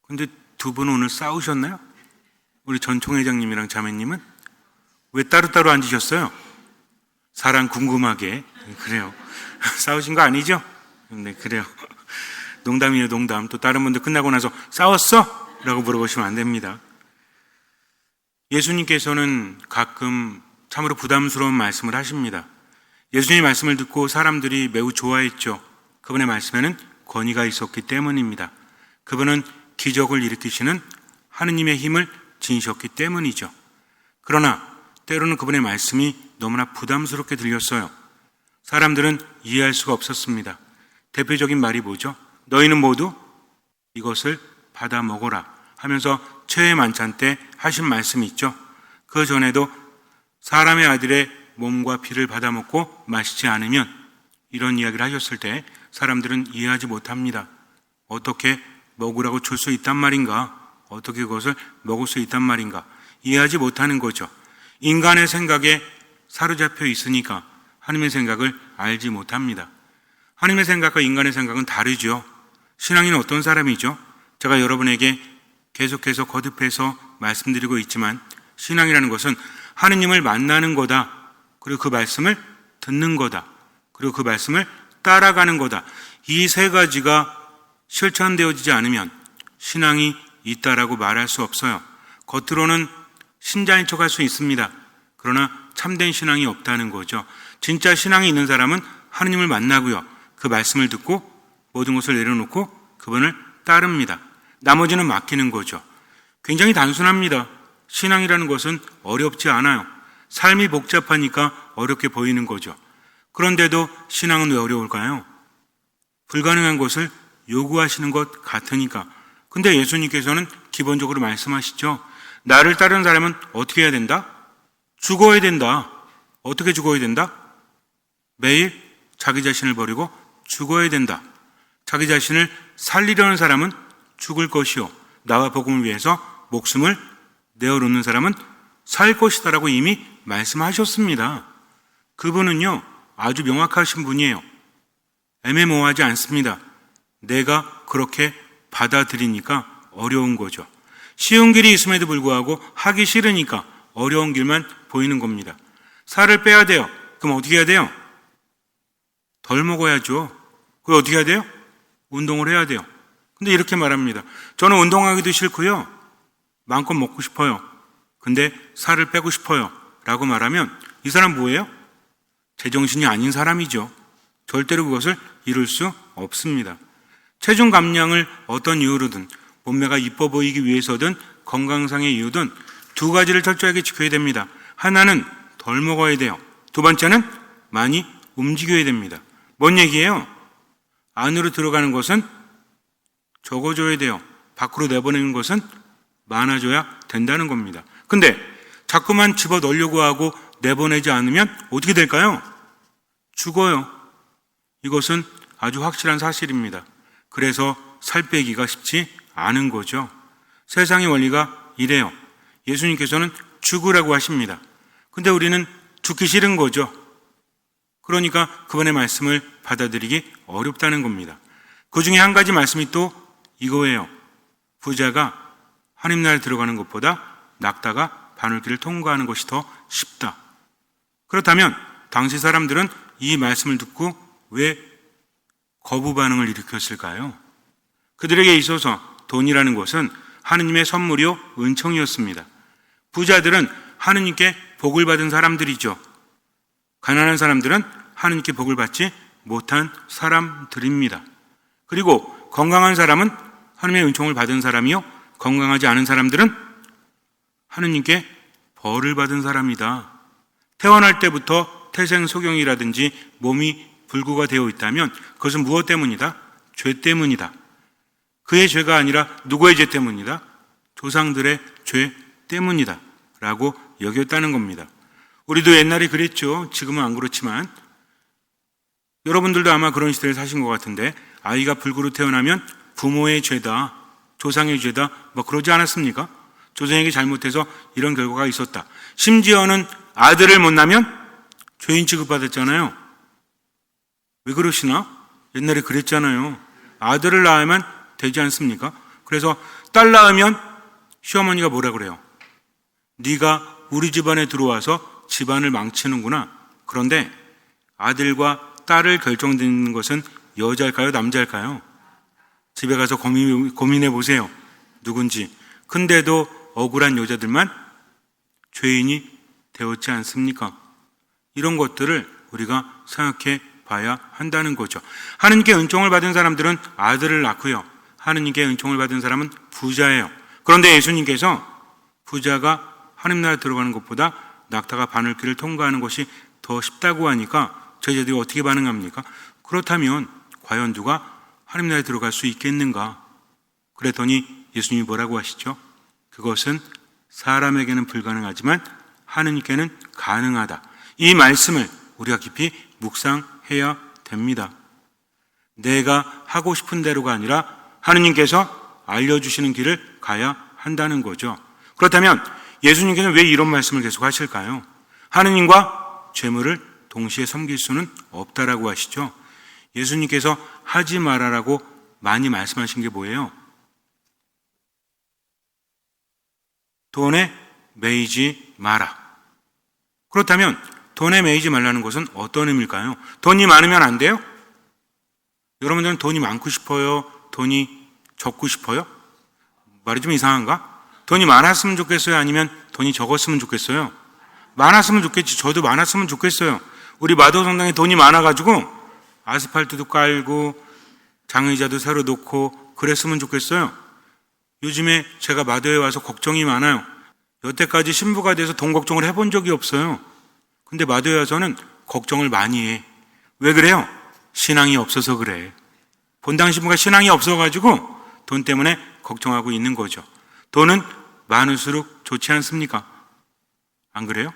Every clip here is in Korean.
근데 두 분은 오늘 싸우셨나요? 우리 전 총회장님이랑 자매님은? 왜 따로따로 앉으셨어요? 사랑 궁금하게. 그래요. 싸우신 거 아니죠? 네, 그래요. 농담이에요, 농담. 또 다른 분들 끝나고 나서 싸웠어? 라고 물어보시면 안 됩니다. 예수님께서는 가끔 참으로 부담스러운 말씀을 하십니다. 예수님의 말씀을 듣고 사람들이 매우 좋아했죠. 그분의 말씀에는 권위가 있었기 때문입니다. 그분은 기적을 일으키시는 하느님의 힘을 지니셨기 때문이죠. 그러나 때로는 그분의 말씀이 너무나 부담스럽게 들렸어요. 사람들은 이해할 수가 없었습니다. 대표적인 말이 뭐죠? 너희는 모두 이것을 받아 먹어라 하면서 최후의 만찬 때 하신 말씀이 있죠. 그 전에도 사람의 아들의 몸과 피를 받아 먹고 마시지 않으면, 이런 이야기를 하셨을 때 사람들은 이해하지 못합니다. 어떻게 먹으라고 줄 수 있단 말인가? 어떻게 그것을 먹을 수 있단 말인가? 이해하지 못하는 거죠. 인간의 생각에 사로잡혀 있으니까 하나님의 생각을 알지 못합니다. 하나님의 생각과 인간의 생각은 다르죠. 신앙인은 어떤 사람이죠? 제가 여러분에게 계속해서 거듭해서 말씀드리고 있지만, 신앙이라는 것은 하느님을 만나는 거다. 그리고 그 말씀을 듣는 거다. 그리고 그 말씀을 따라가는 거다. 이 세 가지가 실천되어지지 않으면 신앙이 있다라고 말할 수 없어요. 겉으로는 신자인 척할 수 있습니다. 그러나 참된 신앙이 없다는 거죠. 진짜 신앙이 있는 사람은 하느님을 만나고요, 그 말씀을 듣고 모든 것을 내려놓고 그분을 따릅니다. 나머지는 맡기는 거죠. 굉장히 단순합니다. 신앙이라는 것은 어렵지 않아요. 삶이 복잡하니까 어렵게 보이는 거죠. 그런데도 신앙은 왜 어려울까요? 불가능한 것을 요구하시는 것 같으니까. 근데 예수님께서는 기본적으로 말씀하시죠. 나를 따르는 사람은 어떻게 해야 된다? 죽어야 된다. 어떻게 죽어야 된다? 매일 자기 자신을 버리고 죽어야 된다. 자기 자신을 살리려는 사람은 죽을 것이요, 나와 복음을 위해서 목숨을 내어놓는 사람은 살 것이다라고 이미 말씀하셨습니다. 그분은요, 아주 명확하신 분이에요. 애매모호하지 않습니다. 내가 그렇게 받아들이니까 어려운 거죠. 쉬운 길이 있음에도 불구하고 하기 싫으니까 어려운 길만 보이는 겁니다. 살을 빼야 돼요. 그럼 어떻게 해야 돼요? 덜 먹어야죠. 그럼 어떻게 해야 돼요? 운동을 해야 돼요. 근데 이렇게 말합니다. 저는 운동하기도 싫고요, 마음껏 먹고 싶어요. 근데 살을 빼고 싶어요 라고 말하면 이 사람 뭐예요? 제정신이 아닌 사람이죠. 절대로 그것을 이룰 수 없습니다. 체중 감량을 어떤 이유로든, 몸매가 이뻐 보이기 위해서든, 건강상의 이유든 두 가지를 철저하게 지켜야 됩니다. 하나는 덜 먹어야 돼요. 두 번째는 많이 움직여야 됩니다. 뭔 얘기예요? 안으로 들어가는 것은 적어줘야 돼요. 밖으로 내보내는 것은 많아져야 된다는 겁니다. 근데 자꾸만 집어 넣으려고 하고 내보내지 않으면 어떻게 될까요? 죽어요. 이것은 아주 확실한 사실입니다. 그래서 살 빼기가 쉽지 않은 거죠. 세상의 원리가 이래요. 예수님께서는 죽으라고 하십니다. 근데 우리는 죽기 싫은 거죠. 그러니까 그분의 말씀을 받아들이기 어렵다는 겁니다. 그 중에 한 가지 말씀이 또 이거예요. 부자가 하나님 나라에 들어가는 것보다 낙타가 바늘길을 통과하는 것이 더 쉽다. 그렇다면 당시 사람들은 이 말씀을 듣고 왜 거부 반응을 일으켰을까요? 그들에게 있어서 돈이라는 것은 하느님의 선물이요, 은총이었습니다. 부자들은 하느님께 복을 받은 사람들이죠. 가난한 사람들은 하느님께 복을 받지 못한 사람들입니다. 그리고 건강한 사람은 하느님의 은총을 받은 사람이요, 건강하지 않은 사람들은 하느님께 벌을 받은 사람이다. 태어날 때부터 태생소경이라든지 몸이 불구가 되어 있다면 그것은 무엇 때문이다? 죄 때문이다. 그의 죄가 아니라 누구의 죄 때문이다? 조상들의 죄 때문이다 라고 여겼다는 겁니다. 우리도 옛날에 그랬죠. 지금은 안 그렇지만 여러분들도 아마 그런 시대를 사신 것 같은데, 아이가 불구로 태어나면 부모의 죄다, 조상의 죄다, 뭐 그러지 않았습니까? 조상에게 잘못해서 이런 결과가 있었다. 심지어는 아들을 못 낳으면 죄인 취급받았잖아요. 왜 그러시나? 옛날에 그랬잖아요. 아들을 낳으면 되지 않습니까? 그래서 딸 낳으면 시어머니가 뭐라 그래요? 네가 우리 집안에 들어와서 집안을 망치는구나. 그런데 아들과 딸을 결정짓는 것은 여자일까요? 남자일까요? 집에 가서 고민해 보세요. 누군지. 근데도 억울한 여자들만 죄인이 되었지 않습니까? 이런 것들을 우리가 생각해 봐야 한다는 거죠. 하느님께 은총을 받은 사람들은 아들을 낳고요. 하느님께 은총을 받은 사람은 부자예요. 그런데 예수님께서 부자가 하느님 나라에 들어가는 것보다 낙타가 바늘길을 통과하는 것이 더 쉽다고 하니까 저희들이 어떻게 반응합니까? 그렇다면 과연 누가 하느님 나라에 들어갈 수 있겠는가? 그랬더니 예수님이 뭐라고 하시죠? 그것은 사람에게는 불가능하지만 하느님께는 가능하다. 이 말씀을 우리가 깊이 묵상해야 됩니다. 내가 하고 싶은 대로가 아니라 하느님께서 알려주시는 길을 가야 한다는 거죠. 그렇다면 예수님께서는 왜 이런 말씀을 계속 하실까요? 하느님과 재물을 동시에 섬길 수는 없다라고 하시죠. 예수님께서 하지 말아라고 많이 말씀하신 게 뭐예요? 돈에 매이지 마라. 그렇다면 돈에 매이지 말라는 것은 어떤 의미일까요? 돈이 많으면 안 돼요? 여러분들은 돈이 많고 싶어요? 돈이 적고 싶어요? 말이 좀 이상한가? 돈이 많았으면 좋겠어요? 아니면 돈이 적었으면 좋겠어요? 많았으면 좋겠지. 저도 많았으면 좋겠어요. 우리 마도성당에 돈이 많아가지고 아스팔트도 깔고 장의자도 새로 놓고 그랬으면 좋겠어요. 요즘에 제가 마도에 와서 걱정이 많아요. 여태까지 신부가 돼서 돈 걱정을 해본 적이 없어요. 근데 마도에 와서는 걱정을 많이 해. 왜 그래요? 신앙이 없어서 그래. 본당 신부가 신앙이 없어가지고 돈 때문에 걱정하고 있는 거죠. 돈은 많을수록 좋지 않습니까? 안 그래요?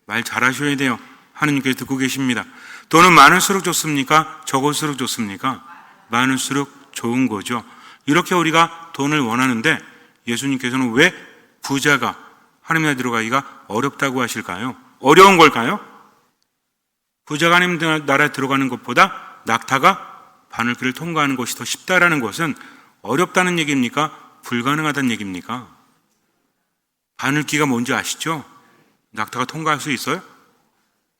말 잘하셔야 돼요. 하느님께서 듣고 계십니다. 돈은 많을수록 좋습니까? 적을수록 좋습니까? 많을수록 좋은 거죠. 이렇게 우리가 돈을 원하는데 예수님께서는 왜 부자가 하나님 나라에 들어가기가 어렵다고 하실까요? 어려운 걸까요? 부자가 하나님 나라에 들어가는 것보다 낙타가 바늘길을 통과하는 것이 더 쉽다라는 것은 어렵다는 얘기입니까? 불가능하다는 얘기입니까? 바늘길가 뭔지 아시죠? 낙타가 통과할 수 있어요?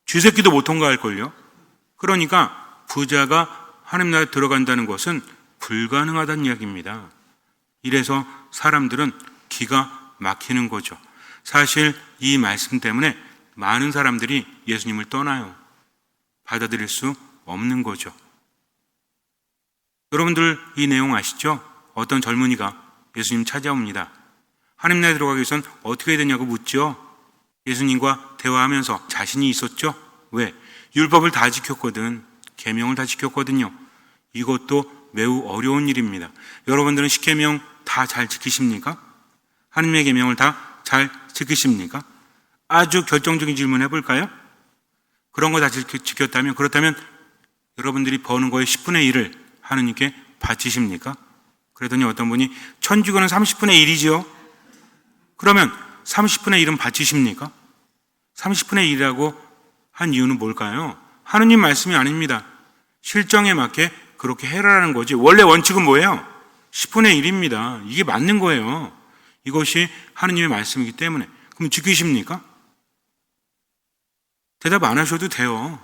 쥐새끼도 못 통과할걸요? 그러니까 부자가 하나님 나라에 들어간다는 것은 불가능하다는 이야기입니다. 이래서 사람들은 기가 막히는 거죠. 사실 이 말씀 때문에 많은 사람들이 예수님을 떠나요. 받아들일 수 없는 거죠. 여러분들 이 내용 아시죠? 어떤 젊은이가 예수님 찾아옵니다. 하나님 나라에 들어가기 위해선 어떻게 해야 되냐고 묻죠. 예수님과 대화하면서 자신이 있었죠. 왜? 율법을 다 지켰거든. 계명을 다 지켰거든요. 이것도 매우 어려운 일입니다. 여러분들은 십계명 다 잘 지키십니까? 하나님의 계명을 다 잘 지키십니까? 아주 결정적인 질문 해볼까요? 그런 거 다 지켰다면, 그렇다면 여러분들이 버는 거의 10분의 1을 하느님께 바치십니까? 그랬더니 어떤 분이 천주교는 30분의 1이지요? 그러면 30분의 1은 바치십니까? 30분의 1이라고 한 이유는 뭘까요? 하느님 말씀이 아닙니다. 실정에 맞게 그렇게 해라라는 거지. 원래 원칙은 뭐예요? 10분의 1입니다. 이게 맞는 거예요. 이것이 하느님의 말씀이기 때문에. 그럼 지키십니까? 대답 안 하셔도 돼요.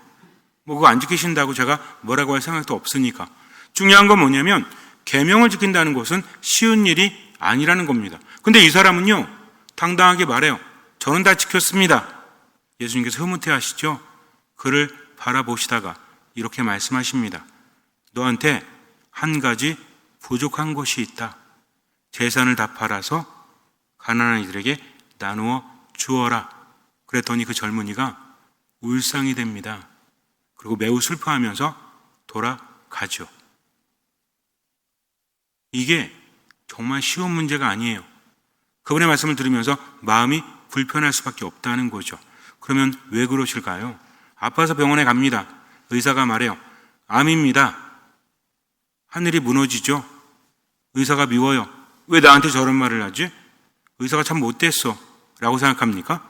뭐 그거 안 지키신다고 제가 뭐라고 할 생각도 없으니까. 중요한 건 뭐냐면 계명을 지킨다는 것은 쉬운 일이 아니라는 겁니다. 근데 이 사람은요, 당당하게 말해요. 저는 다 지켰습니다. 예수님께서 흐뭇해 하시죠? 그를 바라보시다가 이렇게 말씀하십니다. 너한테 한 가지 부족한 것이 있다. 재산을 다 팔아서 가난한 이들에게 나누어 주어라. 그랬더니 그 젊은이가 울상이 됩니다. 그리고 매우 슬퍼하면서 돌아가죠. 이게 정말 쉬운 문제가 아니에요. 그분의 말씀을 들으면서 마음이 불편할 수밖에 없다는 거죠. 그러면 왜 그러실까요? 아파서 병원에 갑니다. 의사가 말해요. 암입니다. 하늘이 무너지죠. 의사가 미워요. 왜 나한테 저런 말을 하지? 의사가 참 못됐어 라고 생각합니까?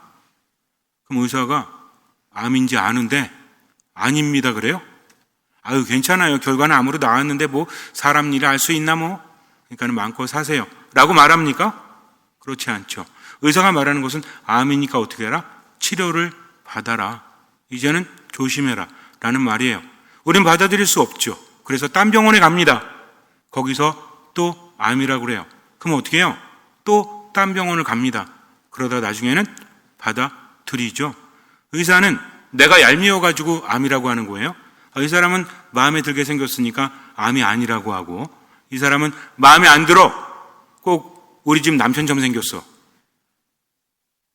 그럼 의사가 암인지 아는데 아닙니다 그래요? 아유 괜찮아요. 결과는 암으로 나왔는데 뭐 사람 일을 알 수 있나 뭐. 그러니까 마음껏 사세요 라고 말합니까? 그렇지 않죠. 의사가 말하는 것은 암이니까 어떻게 해라? 치료를 받아라. 이제는 조심해라 라는 말이에요. 우린 받아들일 수 없죠. 그래서 딴 병원에 갑니다. 거기서 또 암이라고 그래요. 그럼 어떻게 해요? 또 딴 병원을 갑니다. 그러다 나중에는 받아들이죠. 의사는 내가 얄미워가지고 암이라고 하는 거예요. 이 사람은 마음에 들게 생겼으니까 암이 아니라고 하고, 이 사람은 마음에 안 들어. 꼭 우리 집 남편처럼 생겼어.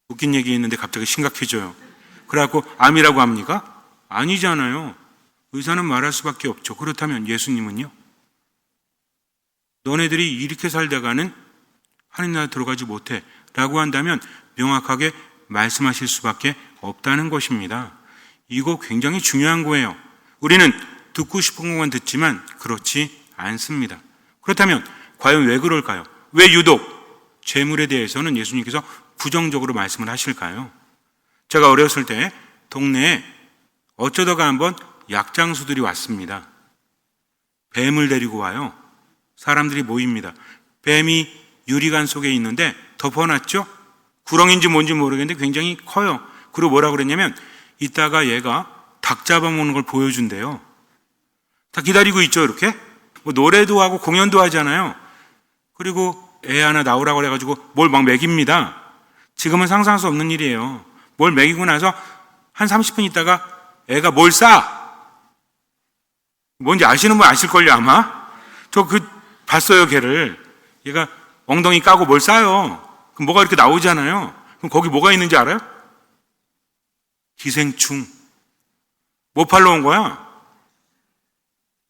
웃긴 얘기 있는데 갑자기 심각해져요. 그래갖고 암이라고 합니까? 아니잖아요. 의사는 말할 수밖에 없죠. 그렇다면 예수님은요? 너네들이 이렇게 살다가는 하나님 나라 들어가지 못해 라고 한다면 명확하게 말씀하실 수밖에 없다는 것입니다. 이거 굉장히 중요한 거예요. 우리는 듣고 싶은 것만 듣지만 그렇지 않습니다. 그렇다면 과연 왜 그럴까요? 왜 유독 재물에 대해서는 예수님께서 부정적으로 말씀을 하실까요? 제가 어렸을 때 동네에 어쩌다가 한번 약장수들이 왔습니다. 뱀을 데리고 와요. 사람들이 모입니다. 뱀이 유리관 속에 있는데 덮어놨죠? 구렁인지 뭔지 모르겠는데 굉장히 커요. 그리고 뭐라 그랬냐면 이따가 얘가 닭 잡아먹는 걸 보여준대요. 다 기다리고 있죠, 이렇게? 뭐 노래도 하고 공연도 하잖아요. 그리고 애 하나 나오라고 그래가지고 뭘 막 먹입니다. 지금은 상상할 수 없는 일이에요. 뭘 먹이고 나서 한 30분 있다가 애가 뭘 싸! 뭔지 아시는 분 아실걸요, 아마? 저 봤어요, 걔를. 얘가 엉덩이 까고 뭘 싸요. 그럼 뭐가 이렇게 나오잖아요. 그럼 거기 뭐가 있는지 알아요? 기생충. 뭐 팔러 온 거야?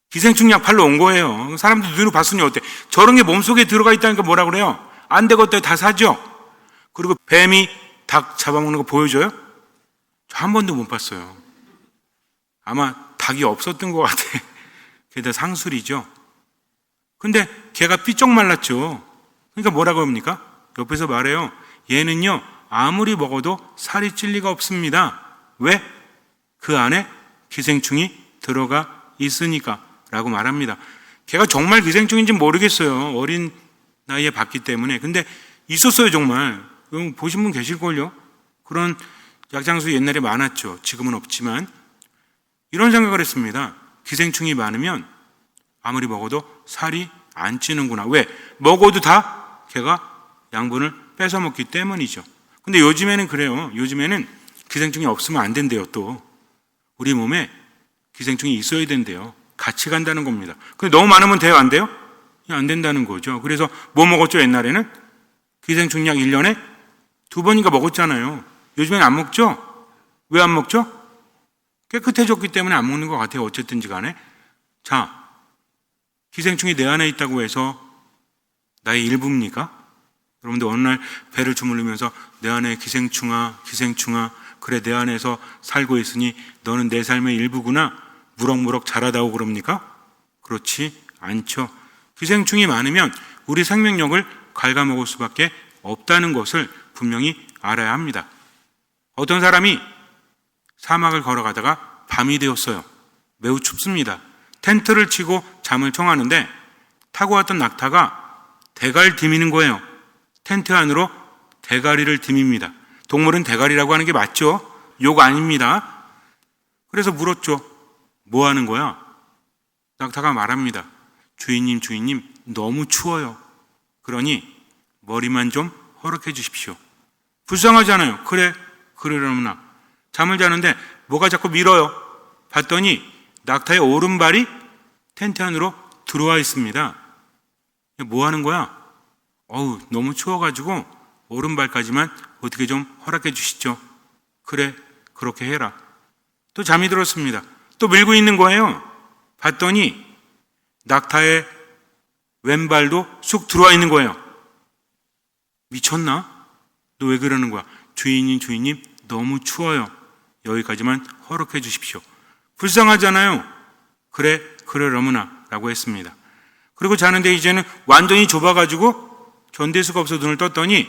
기생충 약 팔러 온 거예요. 사람들 눈으로 봤으니 어때? 저런 게 몸속에 들어가 있다니까 뭐라 그래요? 안 되겠다 다 사죠? 그리고 뱀이 닭 잡아먹는 거 보여줘요? 저 한 번도 못 봤어요. 아마 닭이 없었던 것 같아. 그게 다 상술이죠. 근데 걔가 삐쩍 말랐죠. 그러니까 뭐라고 합니까? 옆에서 말해요. 얘는요, 아무리 먹어도 살이 찔 리가 없습니다. 왜? 그 안에 기생충이 들어가 있으니까 라고 말합니다. 걔가 정말 기생충인지 모르겠어요. 어린 나이에 봤기 때문에. 근데 있었어요, 정말. 보신 분 계실걸요? 그런 약장수 옛날에 많았죠. 지금은 없지만. 이런 생각을 했습니다. 기생충이 많으면 아무리 먹어도 살이 안 찌는구나. 왜? 먹어도 다 걔가 양분을 뺏어 먹기 때문이죠. 근데 요즘에는 그래요. 요즘에는 기생충이 없으면 안 된대요, 또. 우리 몸에 기생충이 있어야 된대요. 같이 간다는 겁니다. 근데 너무 많으면 돼요, 안 돼요? 안 된다는 거죠. 그래서 뭐 먹었죠, 옛날에는? 기생충약 1년에 2번인가 먹었잖아요. 요즘엔 안 먹죠? 왜 안 먹죠? 깨끗해졌기 때문에 안 먹는 것 같아요. 어쨌든지 간에. 자, 기생충이 내 안에 있다고 해서 나의 일부입니까? 여러분들 어느 날 배를 주물르면서 내 안에 기생충아, 기생충아, 그래 내 안에서 살고 있으니 너는 내 삶의 일부구나. 무럭무럭 자라다오 그럽니까? 그렇지 않죠. 기생충이 많으면 우리 생명력을 갉아먹을 수밖에 없다는 것을 분명히 알아야 합니다. 어떤 사람이 사막을 걸어가다가 밤이 되었어요. 매우 춥습니다. 텐트를 치고 잠을 청하는데 타고 왔던 낙타가 대갈 디미는 거예요. 텐트 안으로 대가리를 디밉니다. 동물은 대가리라고 하는 게 맞죠? 욕 아닙니다. 그래서 물었죠. 뭐 하는 거야? 낙타가 말합니다. 주인님, 주인님, 너무 추워요. 그러니 머리만 좀 허락해 주십시오. 불쌍하잖아요. 그래, 그러려나. 잠을 자는데 뭐가 자꾸 밀어요. 봤더니 낙타의 오른발이 텐트 안으로 들어와 있습니다. 뭐 하는 거야? 너무 추워가지고 오른발까지만 어떻게 좀 허락해 주시죠. 그래, 그렇게 해라. 또 잠이 들었습니다. 또 밀고 있는 거예요. 봤더니 낙타의 왼발도 쑥 들어와 있는 거예요. 미쳤나? 너 왜 그러는 거야? 주인님, 주인님, 너무 추워요. 여기까지만 허락해 주십시오. 불쌍하잖아요. 그래, 그러려무나 라고 했습니다. 그리고 자는데 이제는 완전히 좁아가지고 견딜 수가 없어 눈을 떴더니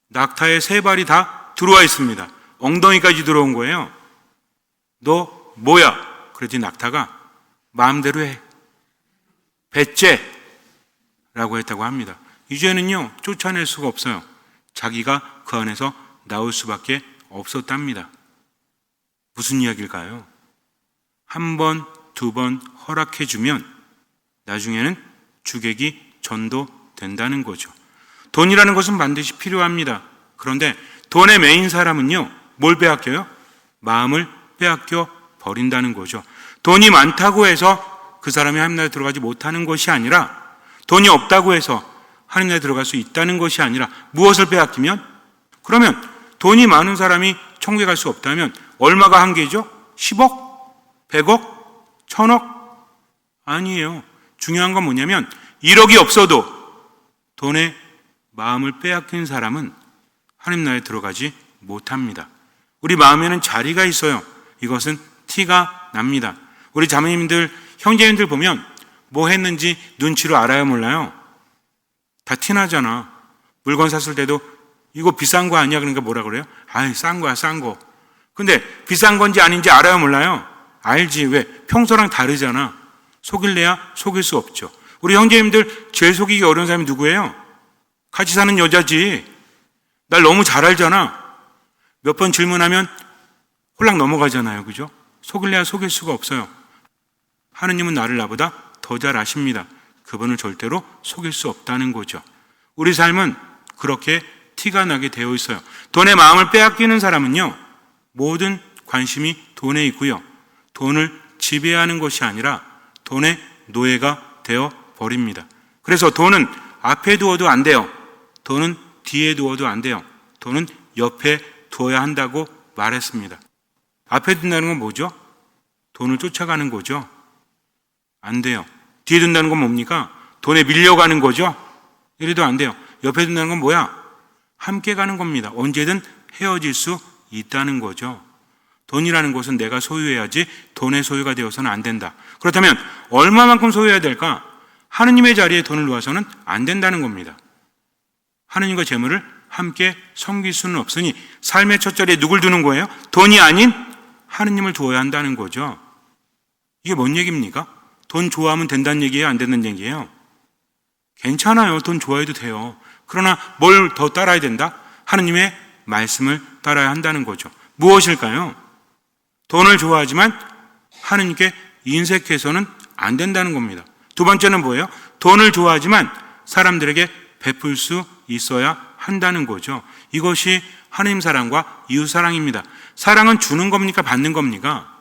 낙타의 세 발이 다 들어와 있습니다. 엉덩이까지 들어온 거예요. 너 뭐야? 그랬더니 낙타가 마음대로 해. 배째. 라고 했다고 합니다. 이 죄는요, 쫓아낼 수가 없어요. 자기가 그 안에서 나올 수밖에 없었답니다. 무슨 이야기일까요? 한 번, 두 번 허락해주면 나중에는 주객이 전도된다는 거죠. 돈이라는 것은 반드시 필요합니다. 그런데 돈에 매인 사람은요, 뭘 빼앗겨요? 마음을 빼앗겨 버린다는 거죠. 돈이 많다고 해서 그 사람이 하나님 나라에 들어가지 못하는 것이 아니라, 돈이 없다고 해서 하나님 나라에 들어갈 수 있다는 것이 아니라, 무엇을 빼앗기면? 그러면 돈이 많은 사람이 천국에 갈 수 없다면 얼마가 한계죠? 10억? 100억? 1000억? 아니에요. 중요한 건 뭐냐면 1억이 없어도 돈에 마음을 빼앗긴 사람은 하나님 나라에 들어가지 못합니다. 우리 마음에는 자리가 있어요. 이것은 티가 납니다. 우리 자매님들, 형제님들 보면 뭐 했는지 눈치로 알아요, 몰라요? 다 티나잖아. 물건 샀을 때도 이거 비싼 거 아니야? 그러니까 뭐라 그래요? 아이, 싼 거야, 싼 거. 근데 비싼 건지 아닌지 알아요, 몰라요? 알지. 왜? 평소랑 다르잖아. 속일래야 속일 수 없죠. 우리 형제님들 제일 속이기 어려운 사람이 누구예요? 같이 사는 여자지. 날 너무 잘 알잖아. 몇 번 질문하면 홀랑 넘어가잖아요. 그죠? 속일래야 속일 수가 없어요. 하느님은 나를 나보다 더 잘 아십니다. 그분을 절대로 속일 수 없다는 거죠. 우리 삶은 그렇게 티가 나게 되어 있어요. 돈의 마음을 빼앗기는 사람은요, 모든 관심이 돈에 있고요, 돈을 지배하는 것이 아니라 돈의 노예가 되어 버립니다. 그래서 돈은 앞에 두어도 안 돼요. 돈은 뒤에 두어도 안 돼요. 돈은 옆에 두어야 한다고 말했습니다. 앞에 둔다는 건 뭐죠? 돈을 쫓아가는 거죠. 안 돼요. 뒤에 둔다는 건 뭡니까? 돈에 밀려가는 거죠. 이래도 안 돼요. 옆에 둔다는 건 뭐야? 함께 가는 겁니다. 언제든 헤어질 수 있다는 거죠. 돈이라는 것은 내가 소유해야지 돈의 소유가 되어서는 안 된다. 그렇다면 얼마만큼 소유해야 될까? 하느님의 자리에 돈을 놓아서는 안 된다는 겁니다. 하느님과 재물을 함께 섬길 수는 없으니 삶의 첫 자리에 누굴 두는 거예요? 돈이 아닌 하느님을 두어야 한다는 거죠. 이게 뭔 얘기입니까? 돈 좋아하면 된다는 얘기예요? 안 된다는 얘기예요? 괜찮아요. 돈 좋아해도 돼요. 그러나 뭘 더 따라야 된다? 하느님의 말씀을 따라야 한다는 거죠. 무엇일까요? 돈을 좋아하지만 하느님께 인색해서는 안 된다는 겁니다. 두 번째는 뭐예요? 돈을 좋아하지만 사람들에게 베풀 수 있어야 한다는 거죠. 이것이 하느님 사랑과 이웃 사랑입니다. 사랑은 주는 겁니까? 받는 겁니까?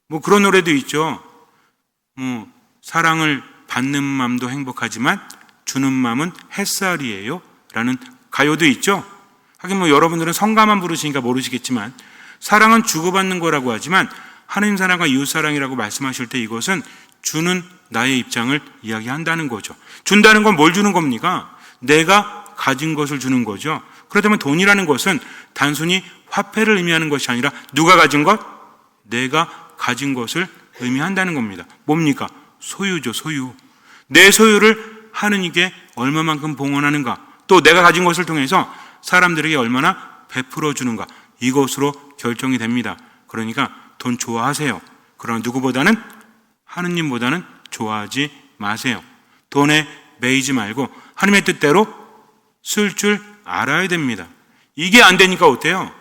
뭐 그런 노래도 있죠. 사랑을 받는 마음도 행복하지만 주는 마음은 햇살이에요 라는 가요도 있죠. 하긴 여러분들은 성가만 부르시니까 모르시겠지만 사랑은 주고받는 거라고 하지만 하느님 사랑과 이웃 사랑이라고 말씀하실 때 이것은 주는 나의 입장을 이야기한다는 거죠. 준다는 건 뭘 주는 겁니까? 내가 가진 것을 주는 거죠. 그렇다면 돈이라는 것은 단순히 화폐를 의미하는 것이 아니라 누가 가진 것? 내가 가진 것을 의미한다는 겁니다. 뭡니까? 소유죠, 소유. 내 소유를 하느님께 얼마만큼 봉헌하는가, 또 내가 가진 것을 통해서 사람들에게 얼마나 베풀어 주는가, 이것으로 결정이 됩니다. 그러니까 돈 좋아하세요. 그러나 누구보다는 하느님보다는 좋아하지 마세요. 돈에 매이지 말고 하느님의 뜻대로 쓸 줄 알아야 됩니다. 이게 안 되니까 어때요?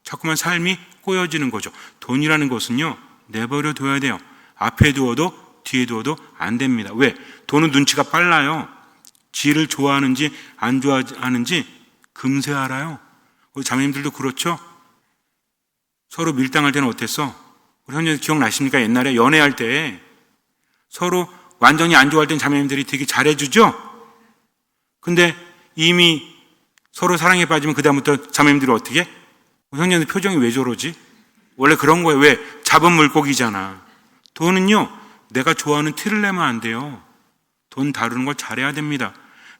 자꾸만 삶이 꼬여지는 거죠. 돈이라는 것은요, 내버려 둬야 돼요. 앞에 두어도 뒤에 두어도 안 됩니다. 왜? 돈은 눈치가 빨라요. 지를 좋아하는지 안 좋아하는지 금세 알아요. 우리 자매님들도 그렇죠? 서로 밀당할 때는 어땠어? 우리 현재 기억나십니까? 옛날에 연애할 때 서로 완전히 안 좋아할 땐 자매님들이 되게 잘해주죠? 근데 이미 서로 사랑에 빠지면 그다음부터 자매님들이 어떻게? 우리 형제들 표정이 왜 저러지? 원래 그런 거예요. 왜? 잡은 물고기잖아. 돈은요, 내가 좋아하는 티를 내면 안 돼요. 돈 다루는 걸 잘해야 됩니다.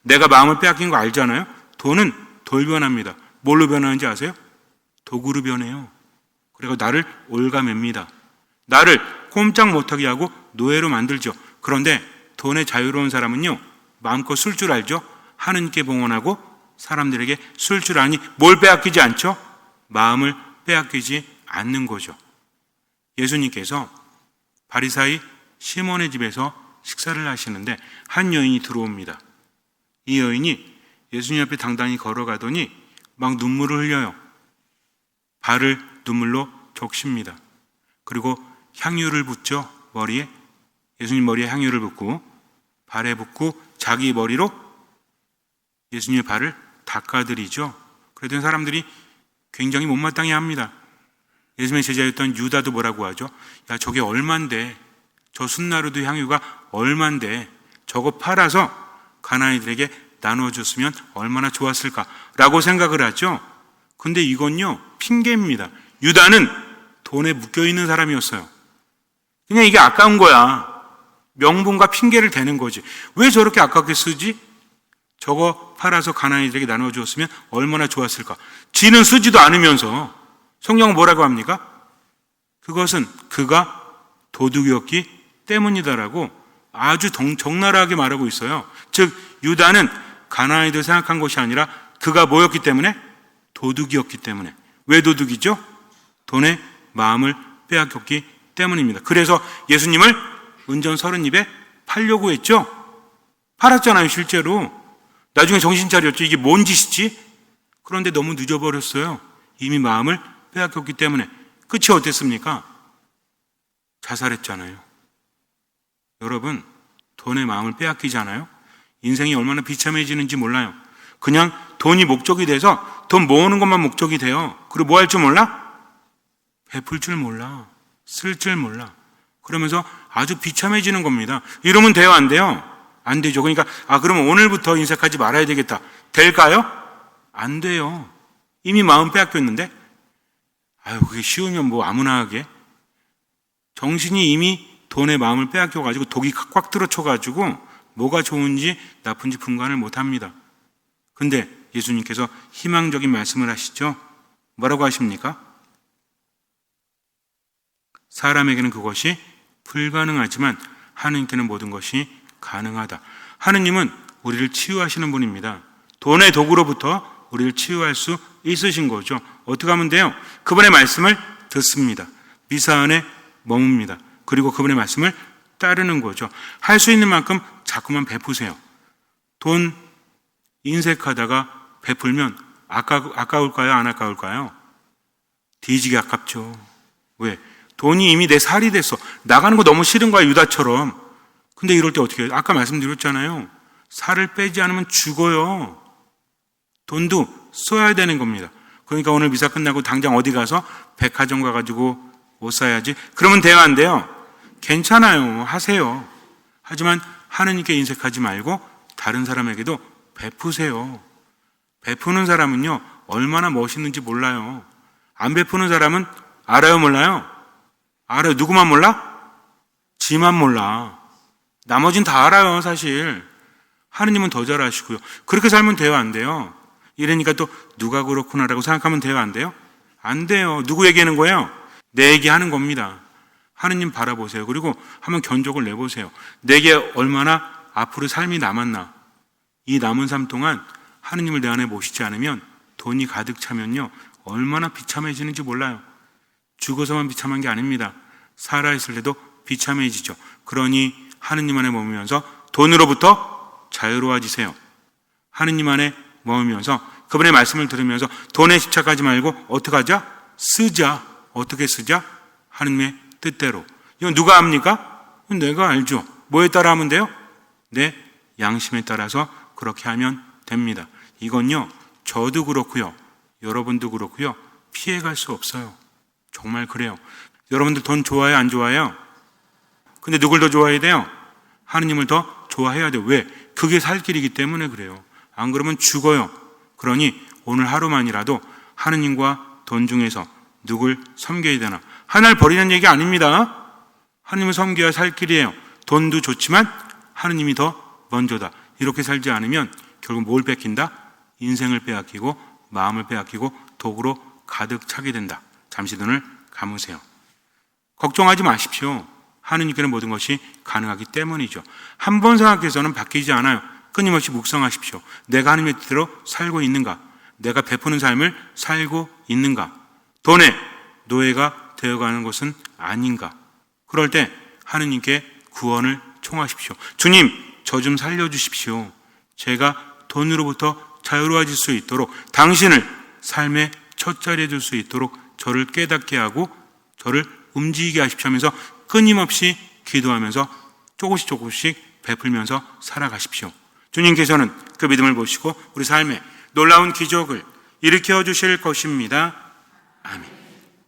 내가 마음을 빼앗긴 거 알잖아요? 돈은 돌변합니다. 뭘로 변하는지 아세요? 도구로 변해요. 그리고 나를 올가맵니다. 나를 꼼짝 못하게 하고 노예로 만들죠. 그런데 돈에 자유로운 사람은요, 마음껏 쓸 줄 알죠? 하느님께 봉헌하고 사람들에게 쓸 줄 아니 뭘 빼앗기지 않죠? 마음을 빼앗기지 않는 거죠. 예수님께서 바리사이 시몬의 집에서 식사를 하시는데 한 여인이 들어옵니다. 이 여인이 예수님 앞에 당당히 걸어가더니 막 눈물을 흘려요. 발을 눈물로 적십니다. 그리고 향유를 붓죠. 머리에. 예수님 머리에 향유를 붓고 발에 붓고 자기 머리로 예수님의 발을 닦아드리죠. 그랬더니 사람들이 굉장히 못마땅해 합니다. 예수님의 제자였던 유다도 뭐라고 하죠? 야, 저게 얼만데, 저 순나루드 향유가 얼만데 저거 팔아서 가난이들에게 나눠줬으면 얼마나 좋았을까 라고 생각을 하죠. 근데 이건요 핑계입니다. 유다는 돈에 묶여있는 사람이었어요. 그냥 이게 아까운 거야. 명분과 핑계를 대는 거지. 왜 저렇게 아깝게 쓰지? 저거 팔아서 가난이들에게 나눠주었으면 얼마나 좋았을까. 지는 쓰지도 않으면서. 성경은 뭐라고 합니까? 그것은 그가 도둑이었기 때문이다라고 아주 적나라하게 말하고 있어요. 즉 유다는 가난이들 생각한 것이 아니라 그가 뭐였기 때문에? 도둑이었기 때문에. 왜 도둑이죠? 돈에 마음을 빼앗겼기 때문입니다. 그래서 예수님을 은전 30입에 팔려고 했죠. 팔았잖아요 실제로. 나중에 정신 차렸죠. 이게 뭔 짓이지? 그런데 너무 늦어버렸어요. 이미 마음을 빼앗겼기 때문에. 끝이 어땠습니까? 자살했잖아요. 여러분, 돈의 마음을 빼앗기잖아요. 인생이 얼마나 비참해지는지 몰라요. 그냥 돈이 목적이 돼서 돈 모으는 것만 목적이 돼요. 그리고 뭐 할 줄 몰라? 베풀 줄 몰라. 쓸 줄 몰라. 그러면서 아주 비참해지는 겁니다. 이러면 돼요, 안 돼요? 안 되죠. 그러니까 그러면 오늘부터 인색하지 말아야 되겠다. 될까요? 안 돼요. 이미 마음 빼앗겼는데. 그게 쉬우면 뭐 아무나 하게. 정신이 이미 돈의 마음을 빼앗겨가지고 독이 꽉 들어쳐가지고 뭐가 좋은지 나쁜지 분간을 못합니다. 근데 예수님께서 희망적인 말씀을 하시죠. 뭐라고 하십니까? 사람에게는 그것이 불가능하지만 하느님께는 모든 것이 가능하다. 하느님은 우리를 치유하시는 분입니다. 돈의 독으로부터 우리를 치유할 수 있으신 거죠. 어떻게 하면 돼요? 그분의 말씀을 듣습니다. 미사 안에 머뭅니다. 그리고 그분의 말씀을 따르는 거죠. 할 수 있는 만큼 자꾸만 베푸세요. 돈 인색하다가 베풀면 아까울까요? 안 아까울까요? 뒤지게 아깝죠. 왜? 돈이 이미 내 살이 됐어. 나가는 거 너무 싫은 거야, 유다처럼. 근데 이럴 때 어떻게 해요? 아까 말씀드렸잖아요. 살을 빼지 않으면 죽어요. 돈도 써야 되는 겁니다. 그러니까 오늘 미사 끝나고 당장 어디 가서 백화점 가가지고 옷 사야지. 그러면 돼요, 안 돼요? 괜찮아요. 하세요. 하지만 하느님께 인색하지 말고 다른 사람에게도 베푸세요. 베푸는 사람은요, 얼마나 멋있는지 몰라요. 안 베푸는 사람은 알아요, 몰라요? 알아요. 누구만 몰라? 지만 몰라. 나머진 다 알아요, 사실. 하느님은 더 잘 아시고요. 그렇게 살면 돼요, 안 돼요? 이러니까 또 누가 그렇구나라고 생각하면 돼요, 안 돼요? 안 돼요. 누구 얘기하는 거예요? 내 얘기하는 겁니다. 하느님 바라보세요. 그리고 한번 견적을 내보세요. 내게 얼마나 앞으로 삶이 남았나. 이 남은 삶 동안 하느님을 내 안에 모시지 않으면 돈이 가득 차면요, 얼마나 비참해지는지 몰라요. 죽어서만 비참한 게 아닙니다. 살아있을 때도 비참해지죠. 그러니 하느님 안에 머물면서 돈으로부터 자유로워지세요. 하느님 안에 머물면서 그분의 말씀을 들으면서 돈에 집착하지 말고 어떻게 하자? 쓰자. 어떻게 쓰자? 하느님의 뜻대로. 이건 누가 합니까? 내가 알죠. 뭐에 따라 하면 돼요? 내 양심에 따라서 그렇게 하면 됩니다. 이건요, 저도 그렇고요, 여러분도 그렇고요, 피해갈 수 없어요. 정말 그래요. 여러분들 돈 좋아해요, 안 좋아해요? 근데 누굴 더 좋아해야 돼요? 하느님을 더 좋아해야 돼요. 왜? 그게 살 길이기 때문에 그래요. 안 그러면 죽어요. 그러니 오늘 하루만이라도 하느님과 돈 중에서 누굴 섬겨야 되나? 하나를 버리는 얘기 아닙니다. 하느님을 섬겨야 살 길이에요. 돈도 좋지만 하느님이 더 먼저다. 이렇게 살지 않으면 결국 뭘 뺏긴다? 인생을 빼앗기고 마음을 빼앗기고 독으로 가득 차게 된다. 잠시 눈을 감으세요. 걱정하지 마십시오. 하느님께는 모든 것이 가능하기 때문이죠. 한 번 생각해서는 바뀌지 않아요. 끊임없이 묵상하십시오. 내가 하느님의 뜻대로 살고 있는가? 내가 베푸는 삶을 살고 있는가? 돈의 노예가 되어가는 것은 아닌가? 그럴 때 하느님께 구원을 청하십시오. 주님, 저 좀 살려주십시오. 제가 돈으로부터 자유로워질 수 있도록, 당신을 삶의 첫 자리에 둘 수 있도록 저를 깨닫게 하고 저를 움직이게 하십시오 하면서 끊임없이 기도하면서 조금씩 베풀면서 살아가십시오. 주님께서는 그 믿음을 보시고 우리 삶에 놀라운 기적을 일으켜 주실 것입니다. 아멘.